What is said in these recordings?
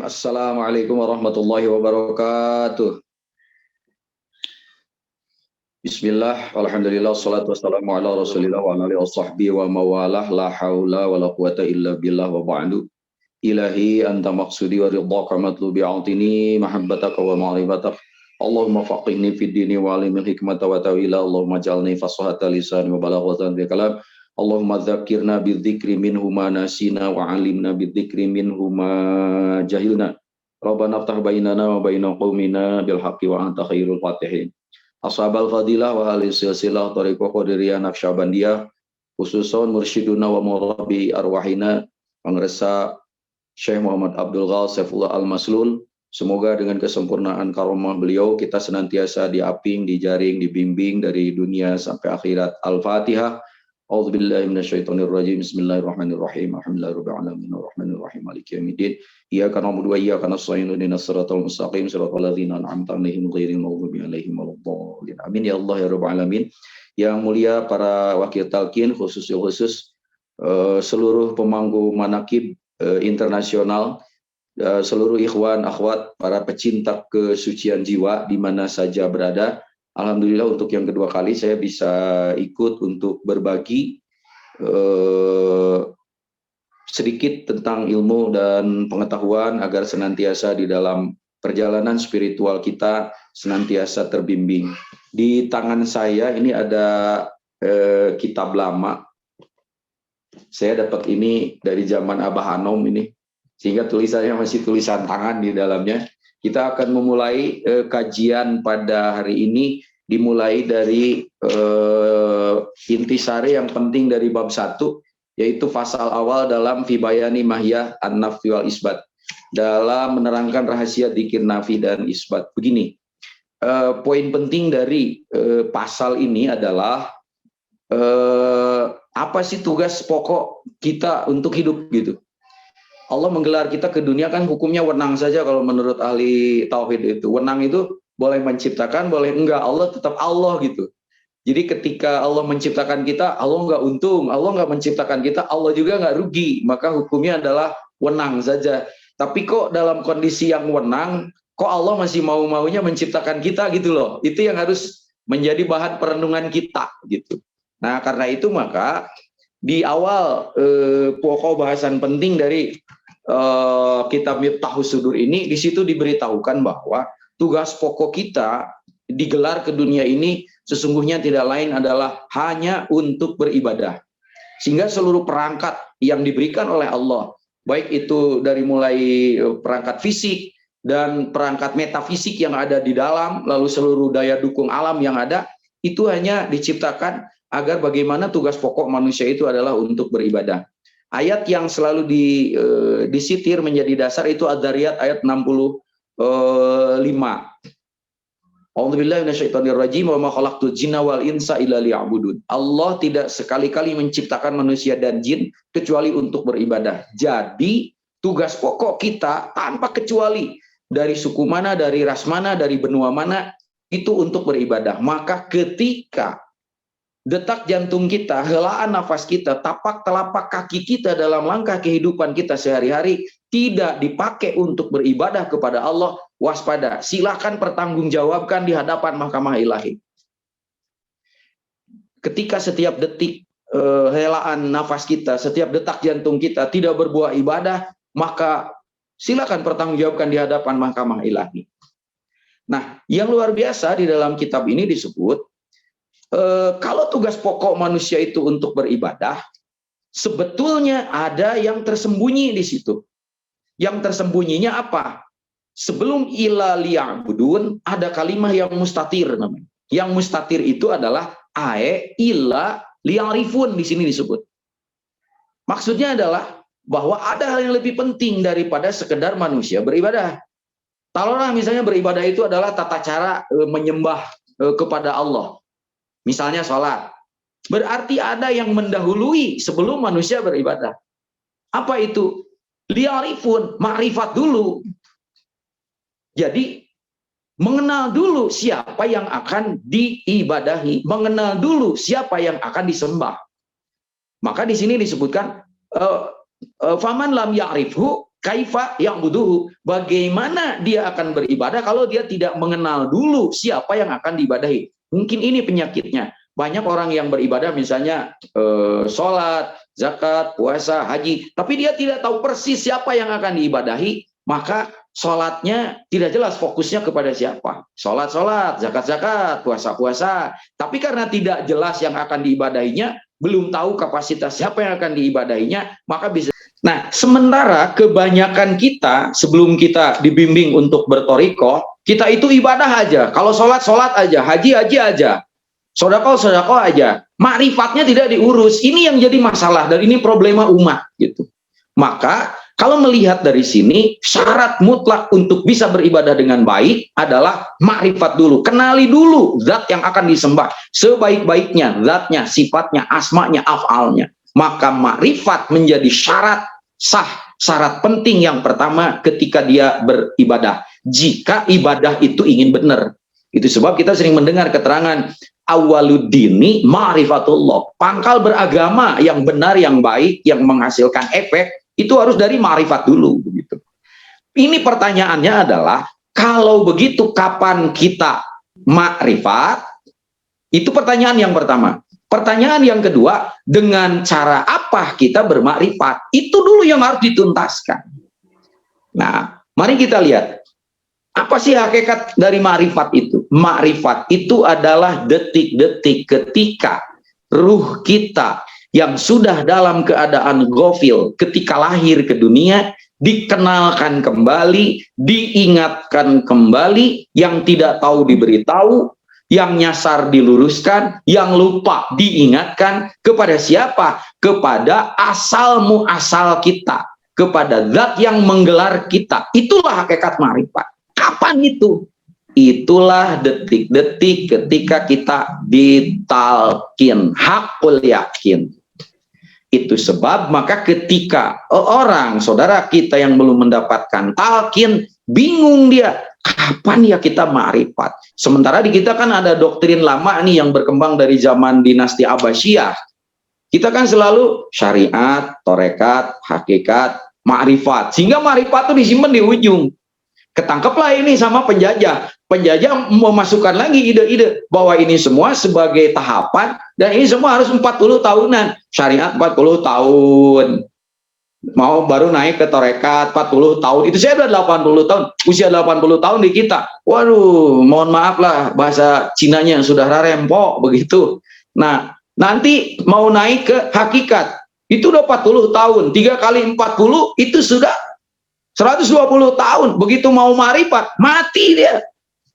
Assalamualaikum warahmatullahi wabarakatuh. Bismillah, alhamdulillah, salatu wassalamu ala rasulillah wa ala alihi wasahbihi wa mawalah, la hawla wa la quwata illa billah wa ba'du. Ilahi anta maqsudi wa ridhaka matlubi a'tini mahabbataka wa ma'rifatak. Allahumma faqihni fid dini wa alimil hikmata wa tawila. Allahumma jalni fasahata lisani wa balaghatan fi kalam. Allahumma dzakirna bidzikri minhu ma nasina wa alimna bidzikri minhu ma jahilna. Rabbana aftah bainana wa baina qaumina bil haqqi wa anta khairul fatihin. Ashabal fadilah wa ahli silsilah tariqah qadiriyah naqsyabandiyah khususon mursyiduna wa murabbi arwahina Pangresa Syekh Muhammad Abdul Ghal Saifullah Al-Maslul. Semoga dengan kesempurnaan karomah beliau kita senantiasa diaping, dijaring, dibimbing dari dunia sampai akhirat. Al-Fatihah. A'udzubillahi minasyaitonirrajim. Bismillahirrahmanirrahim. Alhamdulillahirabbil alamin arrahmanir rahim maliki yaumiddin. Iyyaka na'budu wa iyyaka nasta'in ihdinas siratal mustaqim siratal ladzina an'amta 'alaihim ghairil maghdubi 'alaihim waladdallin. Amin ya Allah ya rabbal alamin. Yang mulia para wakil talqin khusus seluruh pemangku manaqib internasional, seluruh ikhwan akhwat para pecinta kesucian jiwa di mana saja berada. Alhamdulillah untuk yang kedua kali saya bisa ikut untuk berbagi sedikit tentang ilmu dan pengetahuan agar senantiasa di dalam perjalanan spiritual kita senantiasa terbimbing. Di tangan saya ini ada kitab lama. Saya dapat ini dari zaman Abah Hanom ini, sehingga tulisannya masih tulisan tangan di dalamnya. Kita akan memulai kajian pada hari ini, dimulai dari intisari yang penting dari bab 1, yaitu pasal awal dalam Fibayani Mahiyah An-Nafi wal Isbat, dalam menerangkan rahasia dzikir nafi dan isbat. Begini, poin penting dari pasal ini adalah apa sih tugas pokok kita untuk hidup gitu. Allah menggelar kita ke dunia kan hukumnya wenang saja kalau menurut ahli tauhid itu. Wenang itu boleh menciptakan, boleh enggak. Allah tetap Allah gitu. Jadi ketika Allah menciptakan kita, Allah enggak untung. Allah enggak menciptakan kita, Allah juga enggak rugi. Maka hukumnya adalah wenang saja. Tapi kok dalam kondisi yang wenang, kok Allah masih mau-maunya menciptakan kita gitu loh. Itu yang harus menjadi bahan perenungan kita gitu. Nah karena itu maka di awal pokok bahasan penting dari kitab Miftahus Sudur ini, di situ diberitahukan bahwa tugas pokok kita digelar ke dunia ini sesungguhnya tidak lain adalah hanya untuk beribadah. Sehingga seluruh perangkat yang diberikan oleh Allah, baik itu dari mulai perangkat fisik dan perangkat metafisik yang ada di dalam, lalu seluruh daya dukung alam yang ada, itu hanya diciptakan agar bagaimana tugas pokok manusia itu adalah untuk beribadah. Ayat yang selalu disitir menjadi dasar itu Ad-Dzariyat ayat 65. A'udzubillahi minasyaitonirrajim wa ma khalaqtul jinna wal insa illa liya'budun. Allah tidak sekali-kali menciptakan manusia dan jin kecuali untuk beribadah. Jadi tugas pokok kita tanpa kecuali dari suku mana, dari ras mana, dari benua mana, itu untuk beribadah. Maka ketika detak jantung kita, helaan nafas kita, tapak telapak kaki kita dalam langkah kehidupan kita sehari-hari tidak dipakai untuk beribadah kepada Allah, waspada. Silakan pertanggungjawabkan di hadapan mahkamah ilahi. Ketika setiap detik helaan nafas kita, setiap detak jantung kita tidak berbuah ibadah, maka silakan pertanggungjawabkan di hadapan mahkamah ilahi. Nah, yang luar biasa di dalam kitab ini disebut, kalau tugas pokok manusia itu untuk beribadah, sebetulnya ada yang tersembunyi di situ. Yang tersembunyinya apa? Sebelum ila liya'budun ada kalimat yang mustatir namanya. Yang mustatir itu adalah ila liya'rifun, di sini disebut. Maksudnya adalah bahwa ada hal yang lebih penting daripada sekedar manusia beribadah. Taruhlah misalnya beribadah itu adalah tata cara menyembah kepada Allah. Misalnya sholat. Berarti ada yang mendahului sebelum manusia beribadah. Apa itu? Liya'rifun, makrifat dulu. Jadi mengenal dulu siapa yang akan diibadahi, mengenal dulu siapa yang akan disembah. Maka di sini disebutkan faman lam ya'rifhu Kaifa ya'buduhu, bagaimana dia akan beribadah kalau dia tidak mengenal dulu siapa yang akan diibadahi. Mungkin ini penyakitnya. Banyak orang yang beribadah misalnya sholat, zakat, puasa, haji, tapi dia tidak tahu persis siapa yang akan diibadahi, maka sholatnya tidak jelas fokusnya kepada siapa. Sholat, zakat, puasa, tapi karena tidak jelas yang akan diibadahinya, belum tahu kapasitas siapa yang akan diibadahinya, maka bisa. Nah, sementara kebanyakan kita sebelum kita dibimbing untuk bertoriko, kita itu ibadah aja. Kalau sholat aja, haji aja, sodako aja. Ma'rifatnya tidak diurus. Ini yang jadi masalah dan ini problema umat gitu. Maka kalau melihat dari sini, syarat mutlak untuk bisa beribadah dengan baik adalah ma'rifat dulu. Kenali dulu zat yang akan disembah. Sebaik-baiknya, zatnya, sifatnya, asmanya, af'alnya. Maka ma'rifat menjadi syarat sah, syarat penting yang pertama ketika dia beribadah. Jika ibadah itu ingin benar. Itu sebab kita sering mendengar keterangan awaluddini ma'rifatullah. Pangkal beragama yang benar, yang baik, yang menghasilkan efek, itu harus dari ma'rifat dulu. Begitu. Ini pertanyaannya adalah, kalau begitu kapan kita ma'rifat? Itu pertanyaan yang pertama. Pertanyaan yang kedua, dengan cara apa kita bermakrifat? Itu dulu yang harus dituntaskan. Nah, mari kita lihat. Apa sih hakikat dari makrifat itu? Makrifat itu adalah detik-detik ketika ruh kita yang sudah dalam keadaan ghafil ketika lahir ke dunia, dikenalkan kembali, diingatkan kembali, yang tidak tahu diberitahu, yang nyasar diluruskan, yang lupa diingatkan. Kepada siapa? Kepada asal muasal kita, kepada zat yang menggelar kita. Itulah hakikat makrifat. Kapan itu? Itulah detik-detik ketika kita ditalkin, hakul yakin. Itu sebab maka ketika orang, saudara kita yang belum mendapatkan talkin, bingung dia, kapan ya kita ma'rifat? Sementara di kita kan ada doktrin lama nih yang berkembang dari zaman dinasti Abbasiyah. Kita kan selalu syariat, torekat, hakikat, ma'rifat. Sehingga ma'rifat itu disimpan di ujung. Ketangkeplah ini sama penjajah. Penjajah memasukkan lagi ide-ide bahwa ini semua sebagai tahapan dan ini semua harus 40 tahunan. Syariat 40 tahun. Mau baru naik ke torekat 40 tahun. Itu saya udah 80 tahun. Usia 80 tahun di kita. Waduh, mohon maaf lah bahasa Cinanya sudah rarempok begitu. Nah, nanti mau naik ke hakikat. Itu udah 40 tahun. 3 kali 40 itu sudah 120 tahun. Begitu mau ma'rifat, mati dia.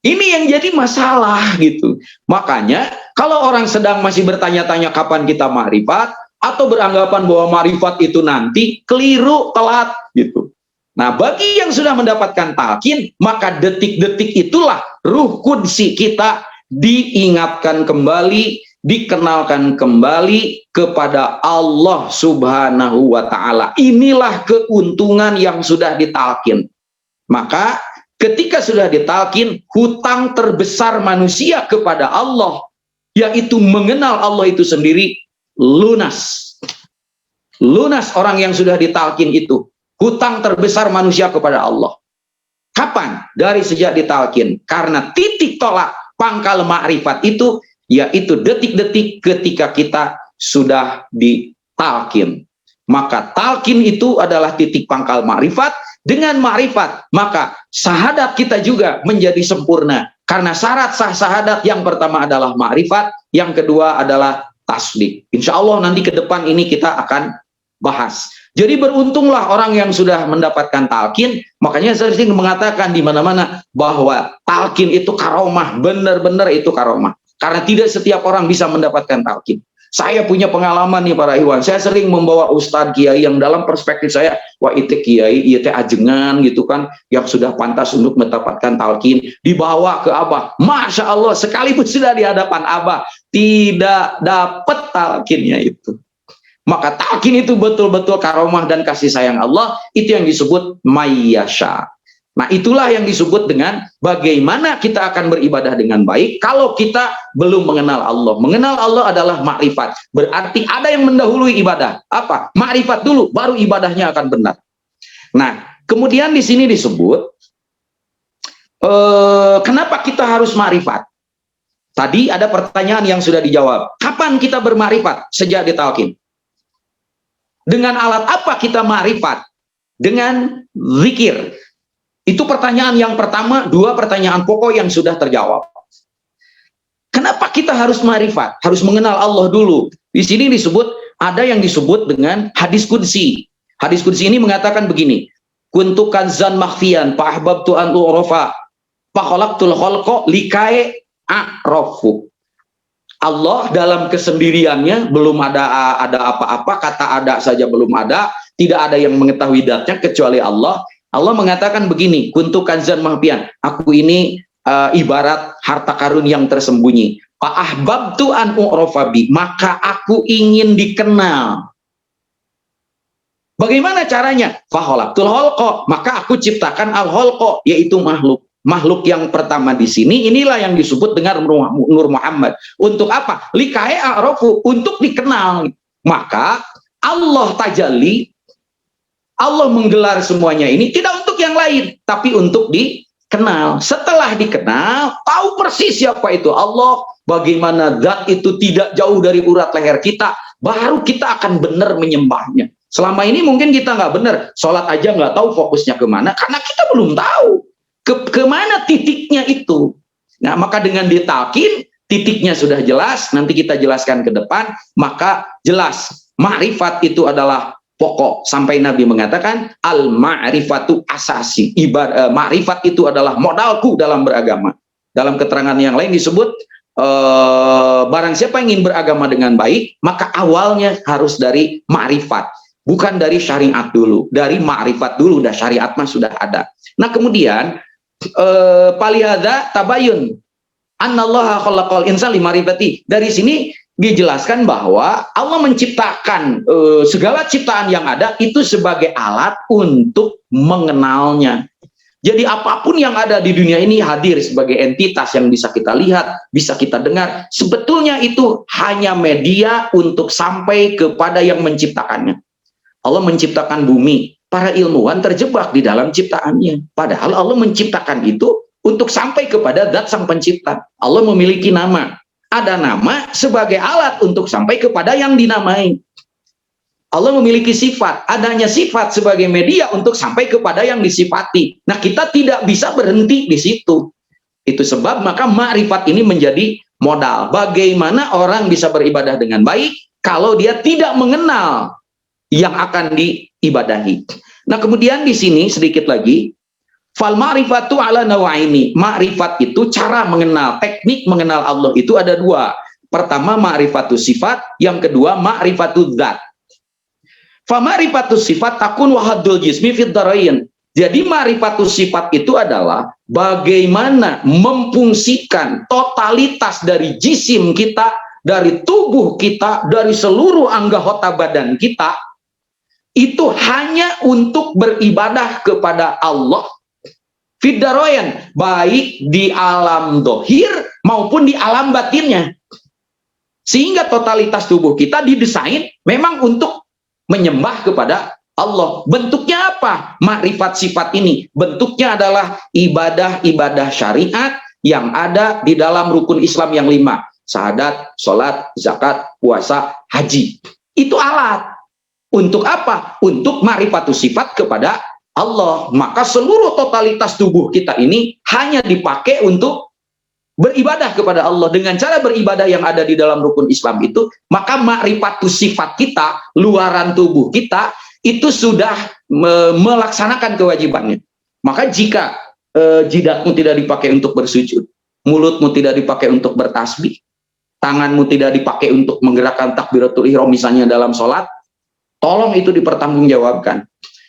Ini yang jadi masalah gitu. Makanya kalau orang sedang masih bertanya-tanya kapan kita ma'rifat, atau beranggapan bahwa ma'rifat itu nanti, keliru, telat gitu. Nah, bagi yang sudah mendapatkan talqin, maka detik-detik itulah ruh kudsi kita diingatkan kembali, dikenalkan kembali kepada Allah Subhanahu wa Ta'ala. Inilah keuntungan yang sudah ditalqin. Maka ketika sudah ditalqin, hutang terbesar manusia kepada Allah, yaitu mengenal Allah itu sendiri, lunas. Lunas orang yang sudah ditalqin itu. Hutang terbesar manusia kepada Allah. Kapan? Dari sejak ditalqin. Karena titik tolak pangkal ma'rifat itu, yaitu detik-detik ketika kita sudah ditalqin. Maka talqin itu adalah titik pangkal ma'rifat. Dengan ma'rifat, maka syahadat kita juga menjadi sempurna. Karena syarat sah syahadat yang pertama adalah ma'rifat, yang kedua adalah tasdik. Insya Allah nanti ke depan ini kita akan bahas. Jadi beruntunglah orang yang sudah mendapatkan talqin. Makanya saya sering mengatakan di mana-mana bahwa talqin itu karomah, benar-benar itu karomah. Karena tidak setiap orang bisa mendapatkan talqin. Saya punya pengalaman nih para ikhwan. Saya sering membawa ustadz kiai yang dalam perspektif saya, wah itu kiai, itu ajengan gitu kan, yang sudah pantas untuk mendapatkan talqin, dibawa ke Abah. Masya Allah, sekalipun sudah di hadapan Abah, tidak dapat talqinnya itu. Maka talqin itu betul-betul karomah dan kasih sayang Allah. Itu yang disebut mayyasha. Nah, itulah yang disebut dengan bagaimana kita akan beribadah dengan baik kalau kita belum mengenal Allah. Mengenal Allah adalah makrifat. Berarti ada yang mendahului ibadah. Apa? Makrifat dulu, baru ibadahnya akan benar. Nah, kemudian di sini disebut kenapa kita harus ma'rifat? Tadi ada pertanyaan yang sudah dijawab. Kapan kita berma'rifat? Sejak ditalkin. Dengan alat apa kita ma'rifat? Dengan zikir. Itu pertanyaan yang pertama, dua pertanyaan pokok yang sudah terjawab. Kenapa kita harus ma'rifat? Harus mengenal Allah dulu. Di sini disebut, ada yang disebut dengan hadis qudsi. Hadis qudsi ini mengatakan begini, kuntu kanzan makhfiyan fa ahbabtu an u'rafa fa khalaqtul khalqa likai a'rafu. Allah dalam kesendiriannya belum ada apa-apa, kata ada saja belum ada, tidak ada yang mengetahui datanya kecuali Allah. Allah mengatakan begini, kuntu kanzan makhfiyan, aku ini ibarat harta karun yang tersembunyi. Fa ahbabtu an u'rafa bi, maka aku ingin dikenal. Bagaimana caranya? Fa khalaqtul khalqa, maka aku ciptakan al-khalqa, yaitu makhluk. Makhluk yang pertama di sini, inilah yang disebut dengan Nur Muhammad. Untuk apa? Likai a'rafu, untuk dikenal. Maka Allah tajalli, Allah menggelar semuanya ini tidak untuk yang lain, tapi untuk dikenal. Setelah dikenal, tahu persis siapa itu Allah, bagaimana zat itu tidak jauh dari urat leher kita, baru kita akan benar menyembahnya. Selama ini mungkin kita nggak benar, sholat aja nggak tahu fokusnya kemana, karena kita belum tahu kemana titiknya itu. Nah, maka dengan ditalkin, titiknya sudah jelas, nanti kita jelaskan ke depan, maka jelas, ma'rifat itu adalah pokok. Sampai Nabi mengatakan, al-ma'rifatu asasi. Ma'rifat itu adalah modalku dalam beragama. Dalam keterangan yang lain disebut, barang siapa yang ingin beragama dengan baik, maka awalnya harus dari ma'rifat. Bukan dari syariat dulu, dari ma'rifat dulu, dah syariat mah sudah ada. Nah kemudian, palihada tabayun annallaha khalaqal insana limarifati. Dari sini dijelaskan bahwa Allah menciptakan segala ciptaan yang ada itu sebagai alat untuk mengenalnya. Jadi apapun yang ada di dunia ini hadir sebagai entitas yang bisa kita lihat, bisa kita dengar. Sebetulnya itu hanya media untuk sampai kepada yang menciptakannya. Allah menciptakan bumi. Para ilmuwan terjebak di dalam ciptaannya. Padahal Allah menciptakan itu untuk sampai kepada zat sang pencipta. Allah memiliki nama. Ada nama sebagai alat untuk sampai kepada yang dinamai. Allah memiliki sifat. Adanya sifat sebagai media untuk sampai kepada yang disifati. Nah, kita tidak bisa berhenti di situ. Itu sebab maka ma'rifat ini menjadi modal. Bagaimana orang bisa beribadah dengan baik kalau dia tidak mengenal yang akan diibadahi. Nah, kemudian di sini sedikit lagi, fal ma'rifatu ala nawaini. Ma'rifat itu cara mengenal, teknik mengenal Allah itu ada dua. Pertama ma'rifatu sifat, yang kedua ma'rifatu dzat. Fa ma'rifatu sifat takun wahadul jismi fid darain. Jadi ma'rifatu sifat itu adalah bagaimana memfungsikan totalitas dari jisim kita, dari tubuh kita, dari seluruh anggota badan kita, itu hanya untuk beribadah kepada Allah fiddaroyan, baik di alam dohir maupun di alam batinnya. Sehingga totalitas tubuh kita didesain memang untuk menyembah kepada Allah. Bentuknya apa? Makrifat sifat ini bentuknya adalah ibadah-ibadah syariat yang ada di dalam rukun Islam yang 5, syahadat, sholat, zakat, puasa, haji. Itu alat. Untuk apa? Untuk ma'rifatus sifat kepada Allah. Maka seluruh totalitas tubuh kita ini hanya dipakai untuk beribadah kepada Allah. Dengan cara beribadah yang ada di dalam rukun Islam itu, maka ma'rifatus sifat kita, luaran tubuh kita, itu sudah melaksanakan kewajibannya. Maka jika jidatmu tidak dipakai untuk bersujud, mulutmu tidak dipakai untuk bertasbih, tanganmu tidak dipakai untuk menggerakkan takbiratul ihram misalnya dalam sholat, tolong itu dipertanggungjawabkan.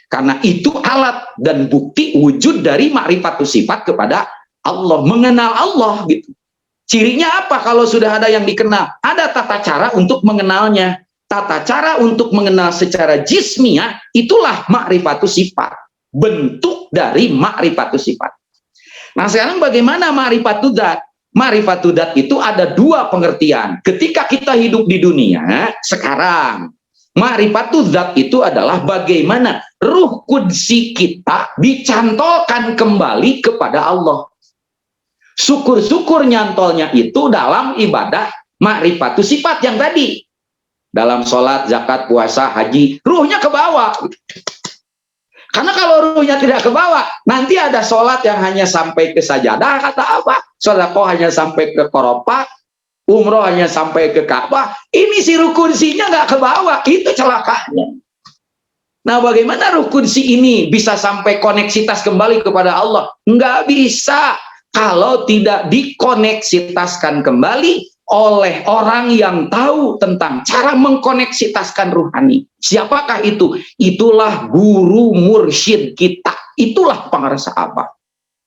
Karena itu alat dan bukti wujud dari ma'rifatus sifat kepada Allah. Mengenal Allah gitu. Cirinya apa kalau sudah ada yang dikenal? Ada tata cara untuk mengenalnya. Tata cara untuk mengenal secara jismiyah, itulah ma'rifatus sifat. Bentuk dari ma'rifatus sifat. Nah sekarang bagaimana ma'rifatud dzat? Ma'rifatud dzat itu ada dua pengertian. Ketika kita hidup di dunia, sekarang Ma'rifatuz zat itu adalah bagaimana ruh kudsi kita dicantolkan kembali kepada Allah. Syukur-syukur nyantolnya itu dalam ibadah ma'rifatus sifat yang tadi. Dalam sholat, zakat, puasa, haji, ruhnya ke bawah. Karena kalau ruhnya tidak ke bawah, nanti ada sholat yang hanya sampai ke sajadah, kata apa? Sedekah hanya sampai ke koropak, umroh hanya sampai ke Ka'bah. Ini si rukunsinya nggak ke bawah, itu celakanya. Nah, bagaimana rukunsi ini bisa sampai koneksitas kembali kepada Allah? Nggak bisa kalau tidak dikoneksitaskan kembali oleh orang yang tahu tentang cara mengkoneksitaskan ruhani. Siapakah itu? Itulah guru mursyid kita. Itulah pengarsa apa.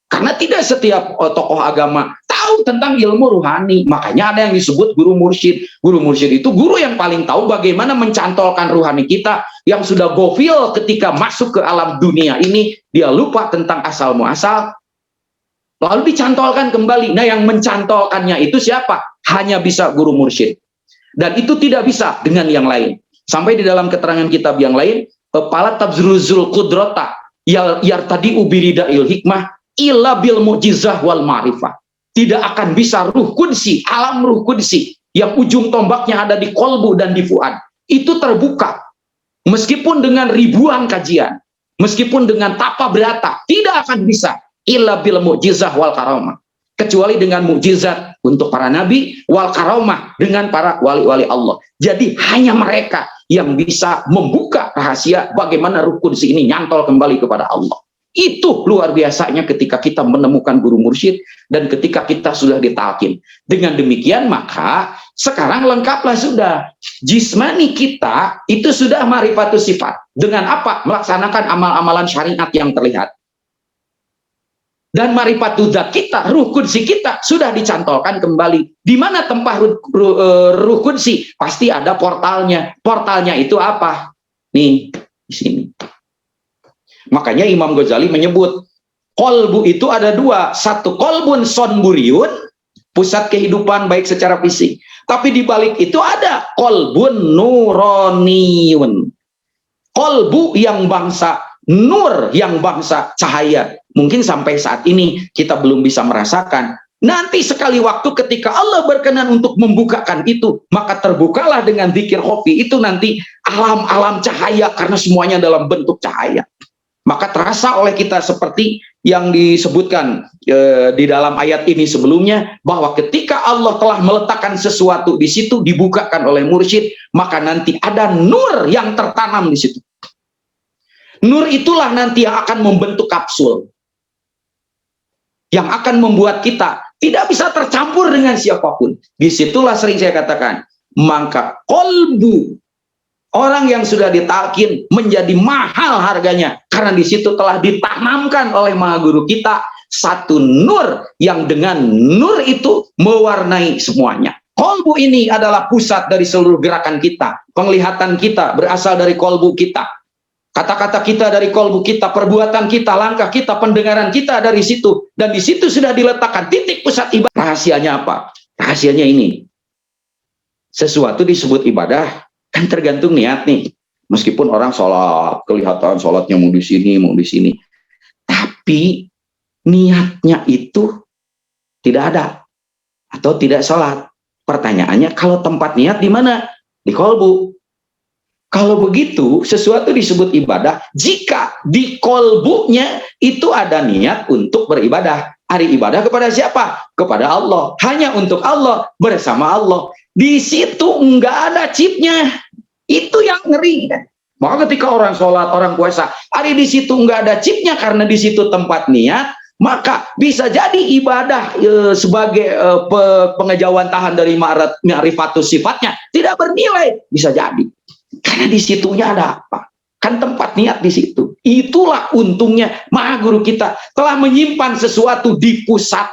Karena tidak setiap tokoh agama tahu tentang ilmu ruhani. Makanya ada yang disebut guru mursyid. Guru mursyid itu guru yang paling tahu bagaimana mencantolkan ruhani kita yang sudah gofil ketika masuk ke alam dunia ini. Dia lupa tentang asal muasal. Lalu dicantolkan kembali. Nah, yang mencantolkannya itu siapa? Hanya bisa guru mursyid. Dan itu tidak bisa dengan yang lain. Sampai di dalam keterangan kitab yang lain, Pala Tabzruzul Qudrata yartadi ubiridail hikmah illa bil mu'jizah wal ma'rifah. Tidak akan bisa ruh kudsi, alam ruh kudsi yang ujung tombaknya ada di kolbu dan di fuad. Itu terbuka. Meskipun dengan ribuan kajian, meskipun dengan tapa berata, tidak akan bisa illa bil mu'jizah wal karamah. Kecuali dengan mukjizat untuk para nabi, wal karomah dengan para wali-wali Allah. Jadi hanya mereka yang bisa membuka rahasia bagaimana ruh kudsi ini nyantol kembali kepada Allah. Itu luar biasanya ketika kita menemukan guru mursyid dan ketika kita sudah ditalkin. Dengan demikian maka sekarang lengkaplah sudah. Jismani kita itu sudah ma'rifatus sifat. Dengan apa? Melaksanakan amal-amalan syariat yang terlihat. Dan ma'rifatul zat kita, ruh kudsi kita sudah dicantolkan kembali. Di mana tempat ruh kudsi? Pasti ada portalnya. Portalnya itu apa? Nih, di sini. Makanya Imam Ghazali menyebut kolbu itu ada dua. Satu kolbun sonburiun, pusat kehidupan baik secara fisik. Tapi di balik itu ada kolbun nuroniun. Kolbu yang bangsa nur, yang bangsa cahaya. Mungkin sampai saat ini kita belum bisa merasakan. Nanti sekali waktu ketika Allah berkenan untuk membukakan itu, maka terbukalah dengan zikir khofi itu nanti alam-alam cahaya karena semuanya dalam bentuk cahaya. Maka terasa oleh kita seperti yang disebutkan di dalam ayat ini sebelumnya, bahwa ketika Allah telah meletakkan sesuatu di situ, dibukakan oleh mursyid, maka nanti ada nur yang tertanam di situ. Nur itulah nanti yang akan membentuk kapsul, yang akan membuat kita tidak bisa tercampur dengan siapapun. Disitulah sering saya katakan, maka kolbu orang yang sudah ditalkin menjadi mahal harganya, karena di situ telah ditanamkan oleh Maha Guru kita satu nur yang dengan nur itu mewarnai semuanya. Kolbu ini adalah pusat dari seluruh gerakan kita, penglihatan kita berasal dari kolbu kita. Kata-kata kita dari kolbu kita, perbuatan kita, langkah kita, pendengaran kita dari situ. Dan di situ sudah diletakkan titik pusat ibadah. Rahasianya apa? Rahasianya ini. Sesuatu disebut ibadah, kan tergantung niat nih. Meskipun orang sholat, kelihatan sholatnya mau di sini, mau di sini. Tapi niatnya itu tidak ada. Atau tidak sholat. Pertanyaannya, kalau tempat niat di mana? Di kolbu. Kalau begitu, sesuatu disebut ibadah jika di kolbunya itu ada niat untuk beribadah. Hari ibadah kepada siapa? Kepada Allah. Hanya untuk Allah, bersama Allah. Di situ enggak ada chipnya. Itu yang ngeri. Maka ketika orang sholat, orang puasa, hari di situ enggak ada chipnya karena di situ tempat niat, maka bisa jadi ibadah sebagai pengejauhan tahan dari ma'rifatus sifatnya tidak bernilai. Bisa jadi. Karena di situnya ada apa? Kan tempat niat di situ. Itulah untungnya Maha Guru kita telah menyimpan sesuatu di pusat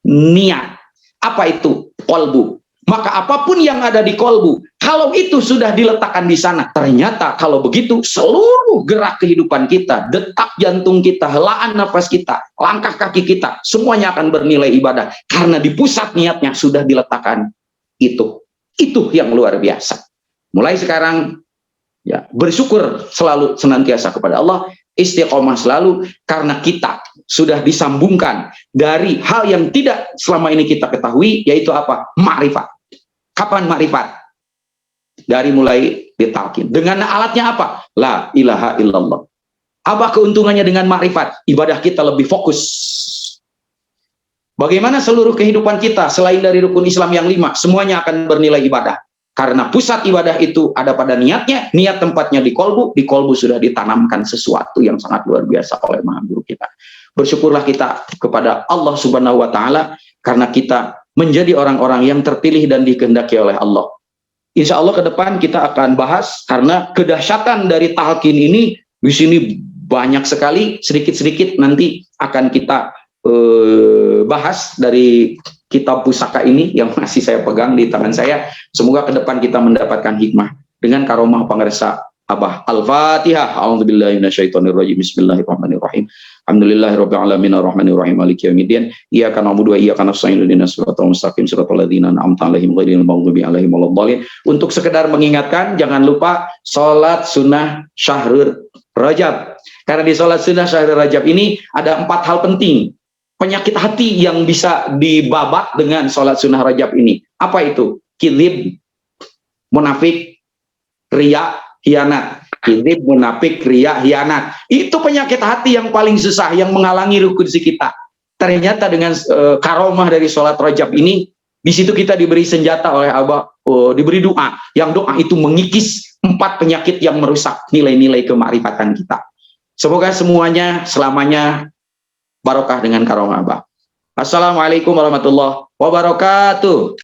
niat. Apa itu? Kolbu. Maka apapun yang ada di kolbu, kalau itu sudah diletakkan di sana, ternyata kalau begitu seluruh gerak kehidupan kita, detak jantung kita, helaan nafas kita, langkah kaki kita, semuanya akan bernilai ibadah. Karena di pusat niatnya sudah diletakkan itu. Itu yang luar biasa. Mulai sekarang Ya, bersyukur selalu senantiasa kepada Allah, istiqomah selalu, karena kita sudah disambungkan dari hal yang tidak selama ini kita ketahui, yaitu apa? Ma'rifat. Kapan ma'rifat? Dari mulai ditalkin. Dengan alatnya apa? La ilaha illallah. Apa keuntungannya dengan ma'rifat? Ibadah kita lebih fokus. Bagaimana seluruh kehidupan kita selain dari rukun Islam yang 5, semuanya akan bernilai ibadah. Karena pusat ibadah itu ada pada niatnya, niat tempatnya di kolbu sudah ditanamkan sesuatu yang sangat luar biasa oleh Maha Guru kita. Bersyukurlah kita kepada Allah Subhanahu wa Ta'ala, karena kita menjadi orang-orang yang terpilih dan dikehendaki oleh Allah. Insya Allah ke depan kita akan bahas, karena kedahsyatan dari talqin ini di sini banyak sekali, sedikit-sedikit nanti akan kita bahas dari kitab pusaka ini yang masih saya pegang di tangan saya. Semoga ke depan kita mendapatkan hikmah dengan karomah pengersa Abah. Al-Fatihah. A'udzubillahi minasyaitonirrajim. Bismillahirrahmanirrahim. Alhamdulillahirabbil alamin arrahmanir rahim maliki yaumiddin. Iyyaka na'budu wa iyyaka nasta'in ihdinas siratal mustaqim siratal ladzina an'amta 'alaihim ghairil maghdubi alaihim waladdallin. Untuk sekedar mengingatkan, jangan lupa salat sunnah syahrul Rajab. Karena di salat sunnah syahrul Rajab ini ada 4 hal penting. Penyakit hati yang bisa dibabak dengan sholat sunnah Rajab ini. Apa itu? Kidib, munafik, riya, hianat. Kidib, munafik, riya, hianat. Itu penyakit hati yang paling susah, yang menghalangi rukun kita. Ternyata dengan karomah dari sholat Rajab ini, di situ kita diberi senjata oleh Abah, diberi doa. Yang doa itu mengikis 4 penyakit yang merusak nilai-nilai kemakrifatan kita. Semoga semuanya selamanya barokah dengan karomah Abah. Assalamualaikum warahmatullahi wabarakatuh.